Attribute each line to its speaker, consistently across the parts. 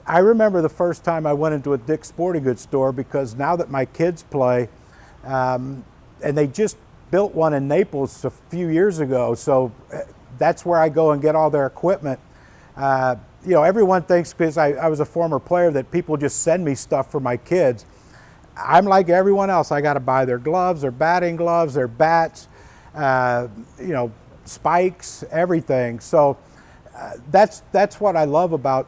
Speaker 1: I remember the first time I went into a Dick's Sporting Goods store, because now that my kids play, and they just built one in Naples a few years ago, so that's where I go and get all their equipment. You know, everyone thinks, because I was a former player, that people just send me stuff for my kids. I'm like everyone else. I got to buy their gloves, their batting gloves, their bats, you know, spikes, everything. So that's what I love about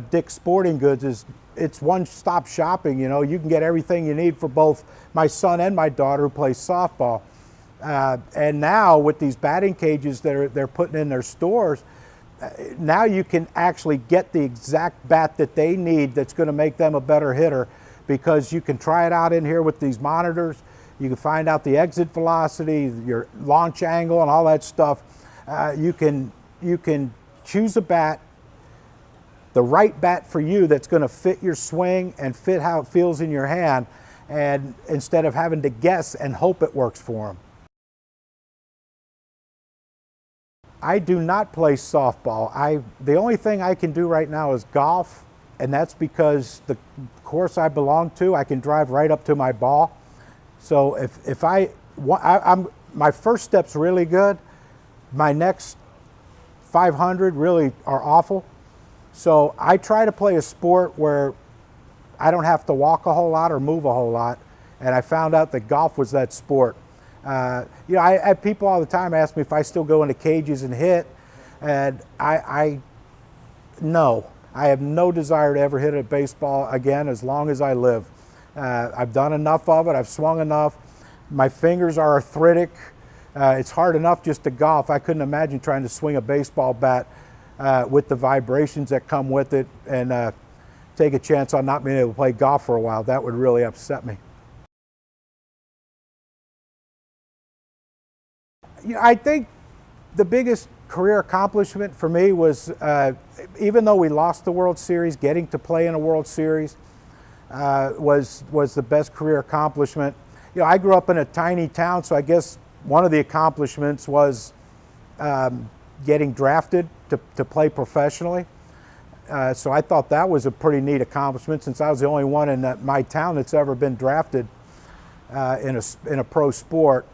Speaker 1: Dick's Sporting Goods, is it's one-stop shopping. You know, you can get everything you need for both my son and my daughter, who plays softball. And now with these batting cages that they're putting in their stores, now you can actually get the exact bat that they need that's going to make them a better hitter, because you can try it out in here with these monitors. You can find out the exit velocity, your launch angle, and all that stuff. You can choose a bat, the right bat for you, that's going to fit your swing and fit how it feels in your hand, and instead of having to guess and hope it works for them. I do not play softball. The only thing I can do right now is golf, and that's because the course I belong to, I can drive right up to my ball. So if my first step's really good, my next 500 really are awful. So I try to play a sport where I don't have to walk a whole lot or move a whole lot, and I found out that golf was that sport. You know, I have people all the time ask me if I still go into cages and hit, and no. I have no desire to ever hit a baseball again as long as I live. I've done enough of it. I've swung enough. My fingers are arthritic. It's hard enough just to golf. I couldn't imagine trying to swing a baseball bat with the vibrations that come with it, and take a chance on not being able to play golf for a while. That would really upset me. You know, I think the biggest career accomplishment for me was, even though we lost the World Series, getting to play in a World Series was the best career accomplishment. You know, I grew up in a tiny town, so I guess one of the accomplishments was getting drafted to play professionally. So I thought that was a pretty neat accomplishment, since I was the only one in my town that's ever been drafted in a pro sport.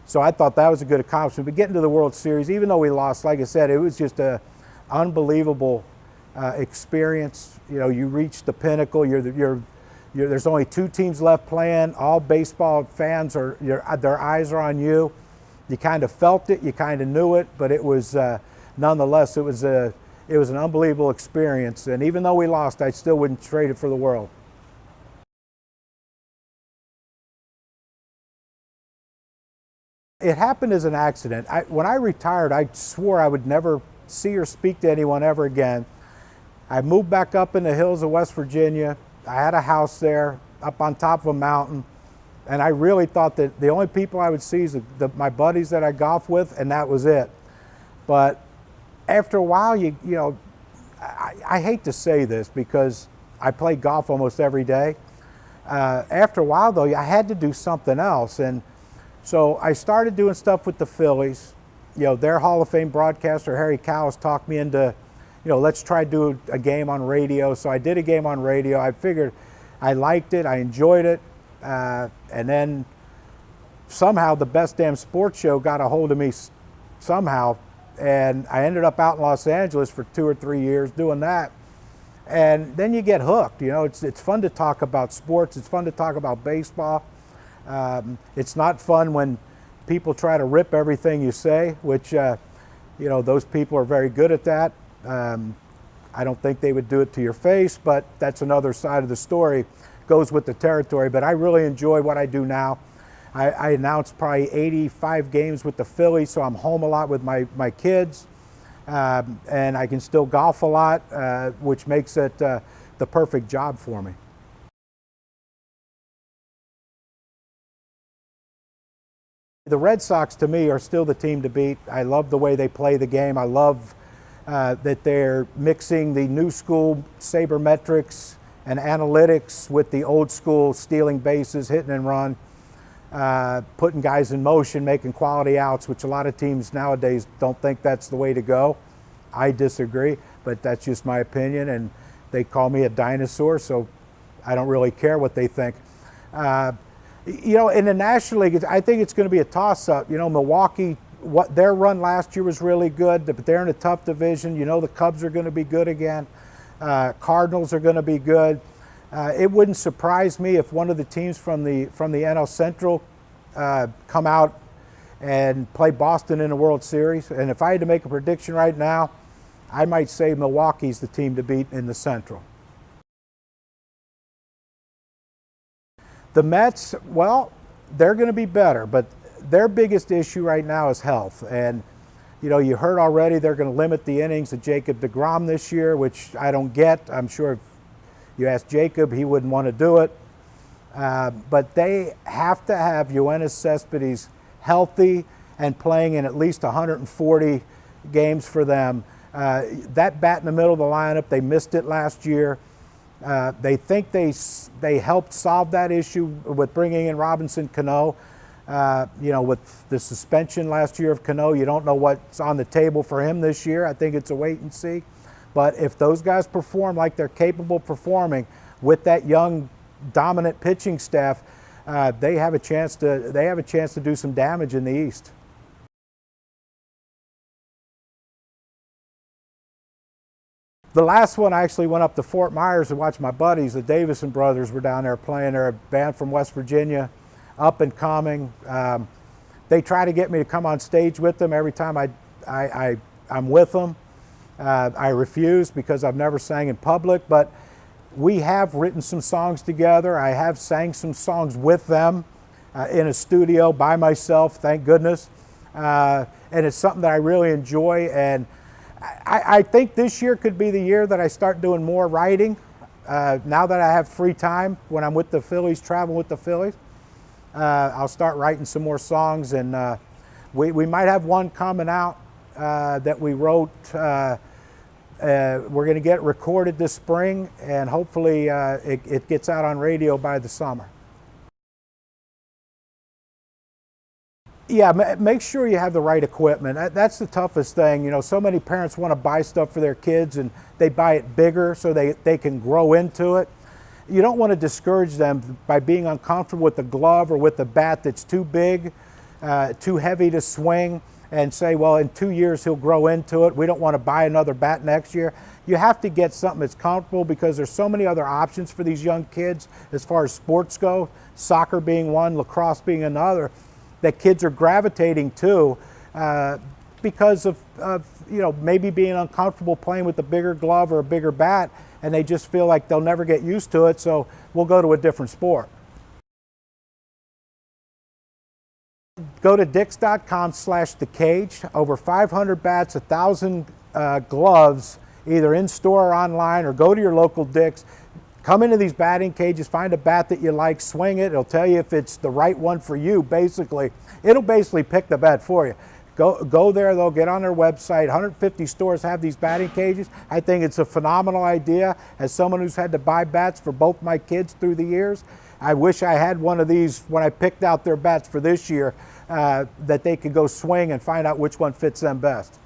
Speaker 1: So I thought that was a good accomplishment. But getting to the World Series, even though we lost, like I said, it was just an unbelievable experience. You know, you reach the pinnacle. There's only 2 teams left playing. All baseball fans their eyes are on you. You kind of felt it, you kind of knew it, but it was nonetheless, it was an unbelievable experience. And even though we lost, I still wouldn't trade it for the world. It happened as an accident. When I retired, I swore I would never see or speak to anyone ever again. I moved back up in the hills of West Virginia. I had a house there up on top of a mountain, and I really thought that the only people I would see is my buddies that I golf with, and that was it. But after a while, you know, I hate to say this because I play golf almost every day. After a while, though, I had to do something else, and so I started doing stuff with the Phillies. You know, their Hall of Fame broadcaster, Harry Cowles, talked me into, you know, let's try to do a game on radio. So I did a game on radio. I figured I liked it, I enjoyed it, and then somehow the Best Damn Sports Show got a hold of me somehow, and I ended up out in Los Angeles for 2 or 3 years doing that. And then you get hooked. You know, it's fun to talk about sports. It's fun to talk about baseball. It's not fun when people try to rip everything you say, which, you know, those people are very good at that. I don't think they would do it to your face, but that's another side of the story. Goes with the territory. But I really enjoy what I do now. I announced probably 85 games with the Phillies, so I'm home a lot with my kids, and I can still golf a lot, which makes it the perfect job for me. The Red Sox, to me, are still the team to beat. I love the way they play the game. I love that they're mixing the new school sabermetrics and analytics with the old school stealing bases, hitting and run, putting guys in motion, making quality outs, which a lot of teams nowadays don't think that's the way to go. I disagree. but that's just my opinion, and they call me a dinosaur, so I don't really care what they think. You know, in the National League, I think it's going to be a toss-up. You know, Milwaukee, what their run last year was really good, but they're in a tough division. You know, the Cubs are going to be good again. Cardinals are going to be good. It wouldn't surprise me if one of the teams from the NL Central come out and play Boston in the World Series. And if I had to make a prediction right now, I might say Milwaukee's the team to beat in the Central. The Mets, well, they're going to be better, but their biggest issue right now is health. And, you know, you heard already they're going to limit the innings of Jacob deGrom this year, which I don't get. I'm sure if you ask Jacob, he wouldn't want to do it. But they have to have Yoenis Cespedes healthy and playing in at least 140 games for them. That bat in the middle of the lineup, they missed it last year. They think they helped solve that issue with bringing in Robinson Cano. You know, with the suspension last year of Cano, you don't know what's on the table for him this year. I think it's a wait and see. But if those guys perform like they're capable of performing with that young, dominant pitching staff, they have a chance to do some damage in the East. The last one, I actually went up to Fort Myers to watch my buddies. The Davison brothers were down there playing. They're a band from West Virginia, up and coming. They try to get me to come on stage with them every time I'm with them. I refuse because I've never sang in public, but we have written some songs together. I have sang some songs with them in a studio by myself, thank goodness. And it's something that I really enjoy. And I think this year could be the year that I start doing more writing. Now that I have free time when I'm with the Phillies, traveling with the Phillies, I'll start writing some more songs, and we might have one coming out that we wrote. We're going to get it recorded this spring, and hopefully it gets out on radio by the summer. Yeah, make sure you have the right equipment. That's the toughest thing. You know, so many parents want to buy stuff for their kids and they buy it bigger so they can grow into it. You don't want to discourage them by being uncomfortable with the glove or with the bat that's too big, too heavy to swing, and say, well, in 2 years he'll grow into it. We don't want to buy another bat next year. You have to get something that's comfortable because there's so many other options for these young kids as far as sports go, soccer being one, lacrosse being another, that kids are gravitating to because of you know, maybe being uncomfortable playing with a bigger glove or a bigger bat, and they just feel like they'll never get used to it, so we'll go to a different sport. Go to Dick's.com/thecage. Over 500 bats, 1,000 gloves, either in store or online, or go to your local Dick's. Come into these batting cages, find a bat that you like, swing it. It'll tell you if it's the right one for you, basically. It'll basically pick the bat for you. Go there, though, get on their website. 150 stores have these batting cages. I think it's a phenomenal idea. As someone who's had to buy bats for both my kids through the years, I wish I had one of these when I picked out their bats for this year, that they could go swing and find out which one fits them best.